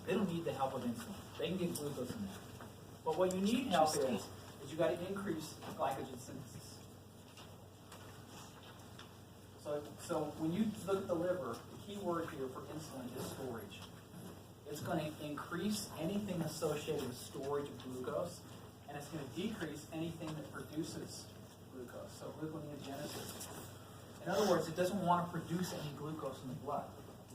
They don't need the help of insulin. They can get glucose in there. But what you need help is you got to increase glycogen synthesis. So when you look at the liver, the key word here for insulin is storage. It's going to increase anything associated with storage of glucose, and it's going to decrease anything that produces glucose, so gluconeogenesis. In other words, it doesn't want to produce any glucose in the blood.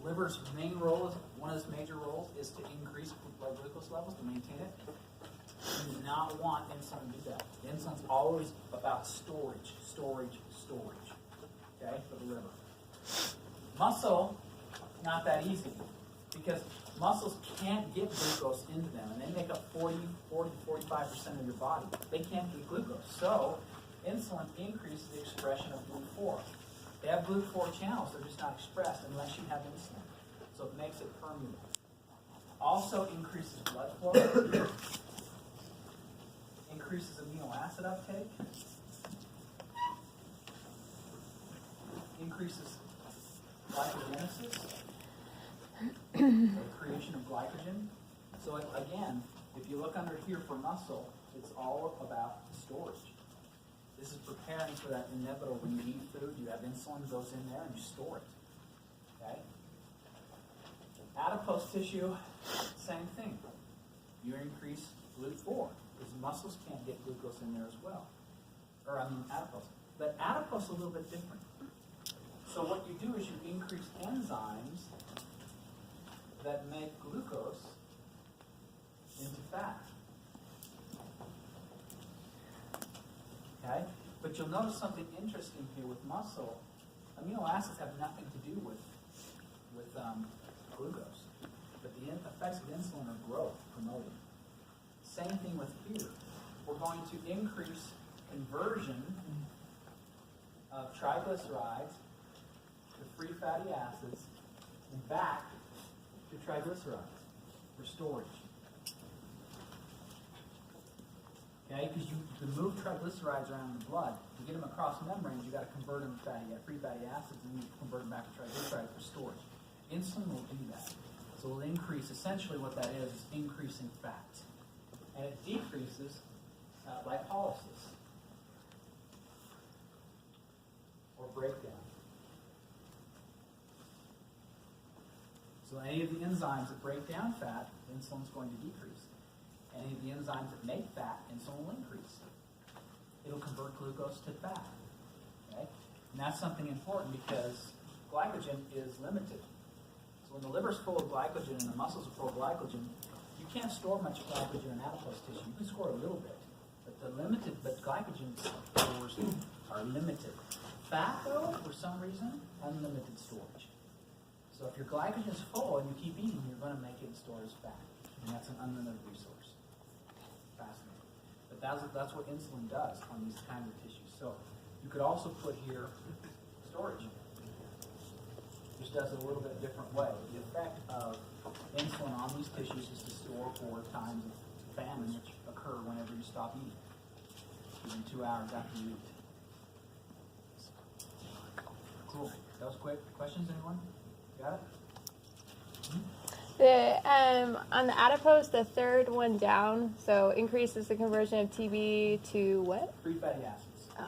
The liver's main role, one of its major roles, is to increase blood glucose levels, to maintain it. You do not want insulin to do that. The insulin's always about storage, okay, for the liver. Muscle, not that easy, because muscles can't get glucose into them, and they make up 40-45% of your body. They can't get glucose. So, insulin increases the expression of GLUT4. They have GLUT4 channels, they're just not expressed unless you have insulin. So it makes it permeable. Also increases blood flow, increases amino acid uptake, increases glycogenesis, the creation of glycogen. So again, if you look under here for muscle, it's all about storage. This is preparing for that inevitable when you eat food, you have insulin goes in there and you store it. Okay? Adipose tissue, same thing. You increase GLUT4 because muscles can't get glucose in there as well. Adipose. But adipose is a little bit different. So what you do is you increase enzymes that make glucose into fat. Okay? But you'll notice something interesting here with muscle. Amino acids have nothing to do with glucose. But the effects of insulin are growth promoting. Same thing with here. We're going to increase conversion of triglycerides to free fatty acids and back to triglycerides for storage. Okay, because you move triglycerides around in the blood. To get them across membranes, you've got to convert them to free fatty acids, and you convert them back to triglycerides for storage. Insulin will do that. So it will increase, essentially what that is increasing fat. And it decreases lipolysis or breakdown. So any of the enzymes that break down fat, insulin is going to decrease. Any of the enzymes that make fat, insulin will increase. It'll convert glucose to fat. Okay? And that's something important because glycogen is limited. So when the liver's full of glycogen and the muscles are full of glycogen, you can't store much glycogen in adipose tissue. You can store a little bit, but glycogen stores are limited. Fat, though, for some reason, unlimited storage. So if your glycogen is full and you keep eating, you're going to make it store as fat, and that's an unlimited resource. Fascinating. But that's what insulin does on these kinds of tissues. So you could also put here storage. Just does it a little bit different way. The effect of insulin on these tissues is to store for times of famine which occur whenever you stop eating, within 2 hours after you eat. Cool. That was quick. Questions, anyone? Got it? On the adipose, the third one down, so increases the conversion of TB to what? Free fatty acids. Oh,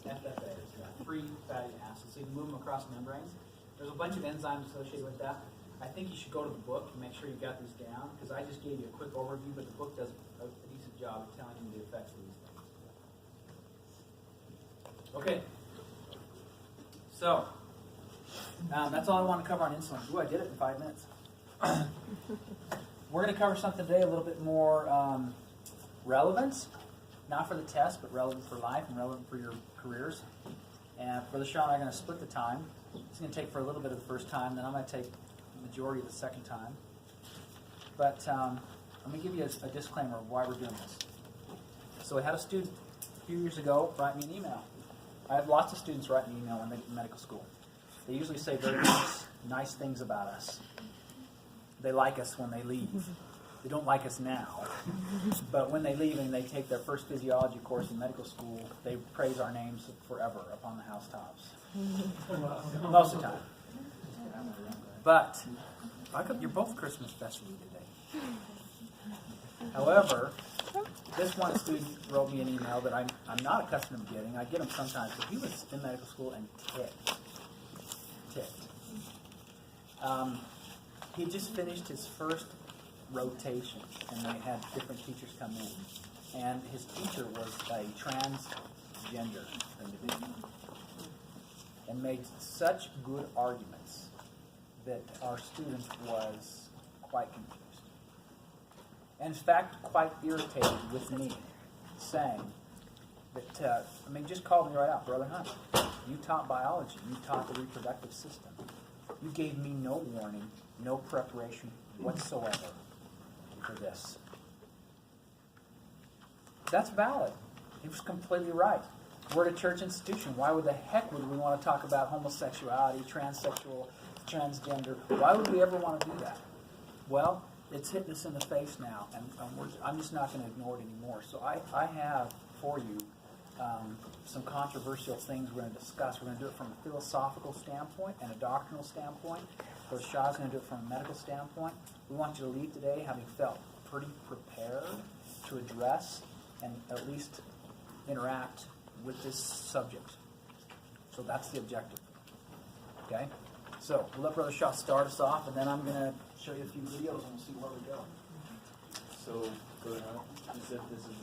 okay. FFAs, yeah. Free fatty acids. So you can move them across membranes. There's a bunch of enzymes associated with that. I think you should go to the book and make sure you got these down, because I just gave you a quick overview, but the book does a decent job of telling you the effects of these things. Okay. So, that's all I want to cover on insulin. Ooh, I did it in 5 minutes. We're going to cover something today a little bit more relevant, not for the test, but relevant for life and relevant for your careers. And Brother Sean and I are going to split the time. It's going to take for a little bit of the first time, then I'm going to take the majority of the second time. But let me give you a disclaimer of why we're doing this. So I had a student a few years ago write me an email. I have lots of students write me an email when they get to medical school. They usually say very nice things about us. They like us when they leave. They don't like us now. But when they leave and they take their first physiology course in medical school, they praise our names forever upon the housetops. Most of the time. But you're both Christmas best for me today. However, this one student wrote me an email that I'm not accustomed to getting. I get them sometimes, but he was in medical school and ticked. He just finished his first rotation, and they had different teachers come in. And his teacher was a transgender individual and made such good arguments that our student was quite confused. And in fact, quite irritated with me, saying that, just called me right out, Brother Hunt, you taught biology, you taught the reproductive system. You gave me no warning, no preparation whatsoever for this. That's valid. He was completely right. We're at a church institution. Why would the heck would we want to talk about homosexuality, transsexual, transgender? Why would we ever want to do that? Well, it's hitting us in the face now, and I'm just not going to ignore it anymore. So I have for you some controversial things we're going to discuss. We're going to do it from a philosophical standpoint and a doctrinal standpoint. Coach Shaw's going to do it from a medical standpoint. We want you to leave today having felt pretty prepared to address and at least interact with this subject. So that's the objective. Okay? So we'll let Brother Shaw start us off, and then I'm going to show you a few videos and we'll see where we go. So, Brother Hunt, you said this is